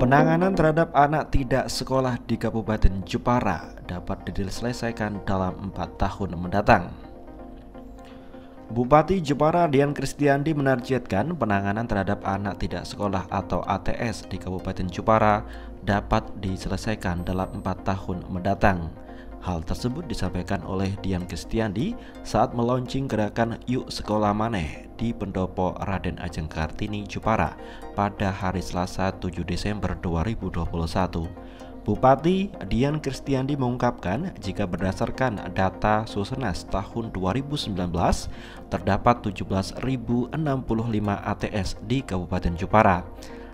Penanganan terhadap anak tidak sekolah di Kabupaten Jepara dapat diselesaikan dalam 4 tahun mendatang. Bupati Jepara Dian Kristiandi menargetkan penanganan terhadap anak tidak sekolah atau ATS di Kabupaten Jepara dapat diselesaikan dalam 4 tahun mendatang. Hal tersebut disampaikan oleh Dian Kristiandi saat meluncing gerakan Yuk Sekolah Maneh di Pendopo Raden Ajeng Kartini, Jepara pada hari Selasa 7 Desember 2021. Bupati Dian Kristiandi mengungkapkan jika berdasarkan data Susenas tahun 2019 terdapat 17.065 ATS di Kabupaten Jepara.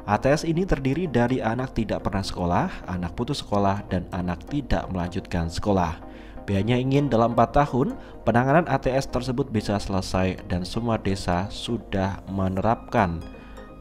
ATS ini terdiri dari anak tidak pernah sekolah, anak putus sekolah, dan anak tidak melanjutkan sekolah. Pihaknya ingin dalam 4 tahun penanganan ATS tersebut bisa selesai dan semua desa sudah menerapkan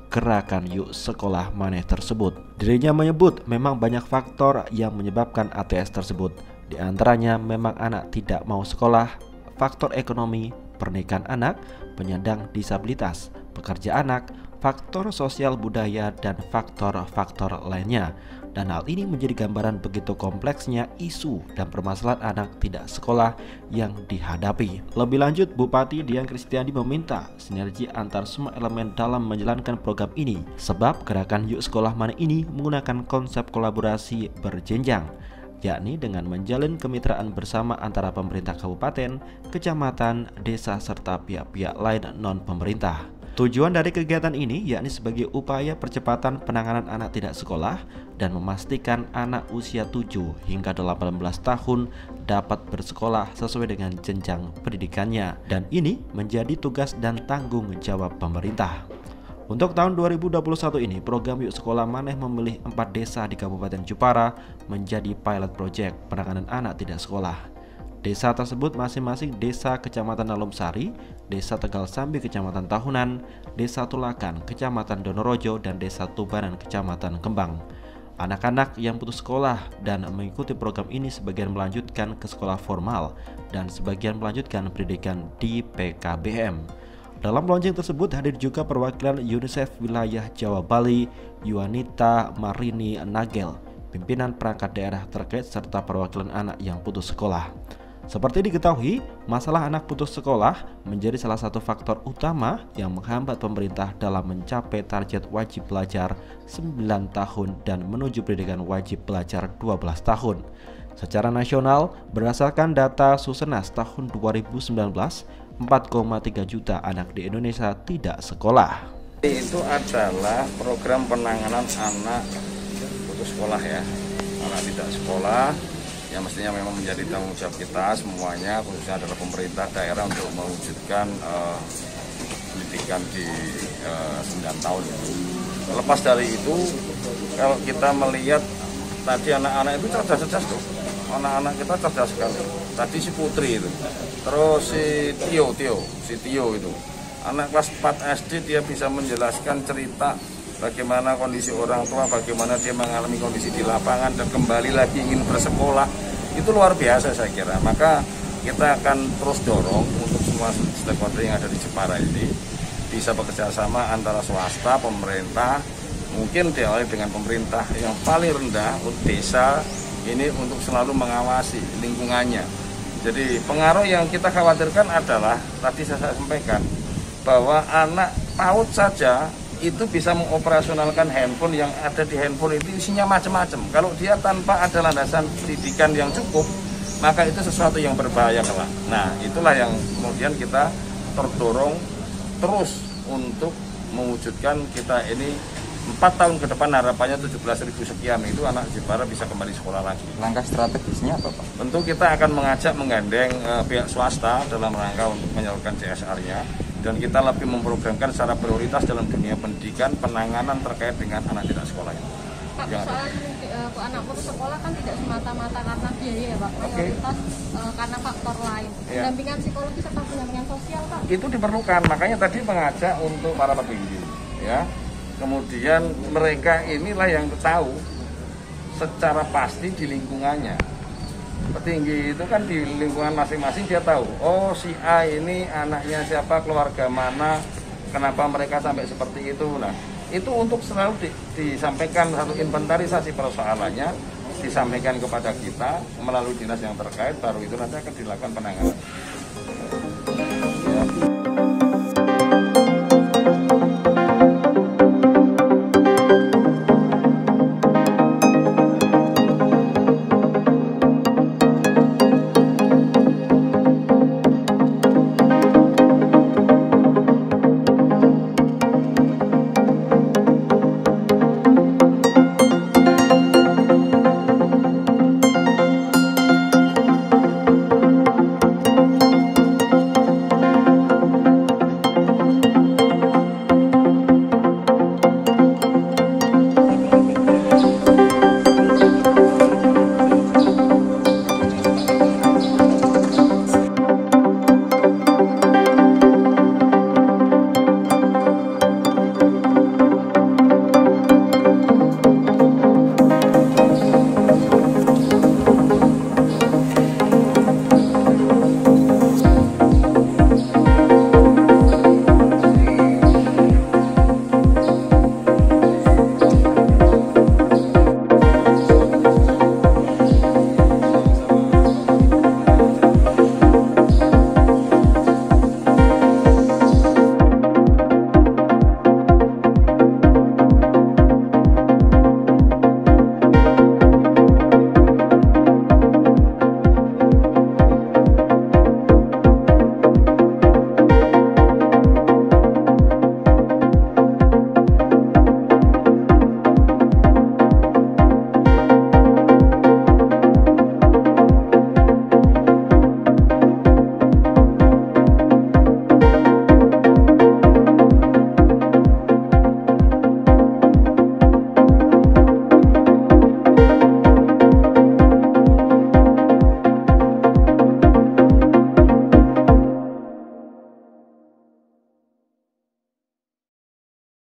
gerakan Yuk Sekolah Maneh tersebut. Dirinya menyebut memang banyak faktor yang menyebabkan ATS tersebut. Di antaranya memang anak tidak mau sekolah, faktor ekonomi, pernikahan anak, penyandang disabilitas, pekerja anak, faktor sosial budaya, dan faktor-faktor lainnya. Dan hal ini menjadi gambaran begitu kompleksnya isu dan permasalahan anak tidak sekolah yang dihadapi. Lebih lanjut, Bupati Dian Kristiandi meminta sinergi antar semua elemen dalam menjalankan program ini, sebab gerakan Yuk Sekolah Maneh ini menggunakan konsep kolaborasi berjenjang, yakni dengan menjalin kemitraan bersama antara pemerintah kabupaten, kecamatan, desa, serta pihak-pihak lain non-pemerintah. Tujuan dari kegiatan ini yakni sebagai upaya percepatan penanganan anak tidak sekolah dan memastikan anak usia 7 hingga 18 tahun dapat bersekolah sesuai dengan jenjang pendidikannya, dan ini menjadi tugas dan tanggung jawab pemerintah. Untuk tahun 2021 ini, program Yuk Sekolah Maneh memilih 4 desa di Kabupaten Jepara menjadi pilot project penanganan anak tidak sekolah. Desa tersebut masing-masing Desa Kecamatan Alumsari, Desa Tegal Sambi Kecamatan Tahunan, Desa Tulakan Kecamatan Donorojo, dan Desa Tubaran Kecamatan Kembang. Anak-anak yang putus sekolah dan mengikuti program ini sebagian melanjutkan ke sekolah formal dan sebagian melanjutkan pendidikan di PKBM. Dalam launching tersebut hadir juga perwakilan UNICEF wilayah Jawa Bali, Yuanita Marini Nagel, pimpinan perangkat daerah terkait, serta perwakilan anak yang putus sekolah. Seperti diketahui, masalah anak putus sekolah menjadi salah satu faktor utama yang menghambat pemerintah dalam mencapai target wajib belajar 9 tahun dan menuju pendidikan wajib belajar 12 tahun. Secara nasional, berdasarkan data Susenas tahun 2019, 4,3 juta anak di Indonesia tidak sekolah. Itu adalah program penanganan anak putus sekolah ya, anak tidak sekolah. Yang mestinya memang menjadi tanggung jawab kita semuanya, khususnya adalah pemerintah daerah untuk mewujudkan pendidikan di 9 tahun itu. Lepas dari itu, kalau kita melihat tadi anak-anak itu cerdas-cerdas tuh, anak-anak kita cerdas sekali. Tadi si Putri itu, terus si Tio itu, anak kelas 4 SD dia bisa menjelaskan cerita bagaimana kondisi orang tua, bagaimana dia mengalami kondisi di lapangan dan kembali lagi ingin bersekolah. Itu luar biasa saya kira. Maka kita akan terus dorong untuk semua stakeholder yang ada di Jepara ini bisa bekerja sama antara swasta, pemerintah, mungkin diawali dengan pemerintah yang paling rendah untuk desa ini untuk selalu mengawasi lingkungannya. Jadi pengaruh yang kita khawatirkan adalah tadi saya sampaikan bahwa anak PAUD saja itu bisa mengoperasionalkan handphone, yang ada di handphone itu isinya macam-macam. Kalau dia tanpa ada landasan pendidikan yang cukup, maka itu sesuatu yang berbahaya kelak. Nah, itulah yang kemudian kita terdorong terus untuk mewujudkan kita ini 4 tahun ke depan harapannya 17.000 sekian itu anak Jepara bisa kembali sekolah lagi. Langkah strategisnya apa Pak? Tentu kita akan mengajak menggandeng pihak swasta dalam rangka untuk menyalurkan CSR-nya. Dan kita lebih memprogramkan secara prioritas dalam dunia pendidikan penanganan terkait dengan anak tidak sekolah itu. Pak, soal anak putus sekolah kan tidak semata-mata karena biaya ya Pak, mayoritas karena faktor lain. Pendampingan psikologi serta pendampingan sosial Pak? Itu diperlukan, makanya tadi mengajak untuk para petinggi ya. Kemudian mereka inilah yang tahu secara pasti di lingkungannya. Petinggi itu kan di lingkungan masing-masing dia tahu, oh si A ini anaknya siapa, keluarga mana, kenapa mereka sampai seperti itu. Nah, itu untuk selalu disampaikan satu inventarisasi persoalannya, disampaikan kepada kita melalui dinas yang terkait, baru itu nanti akan dilakukan penanganan.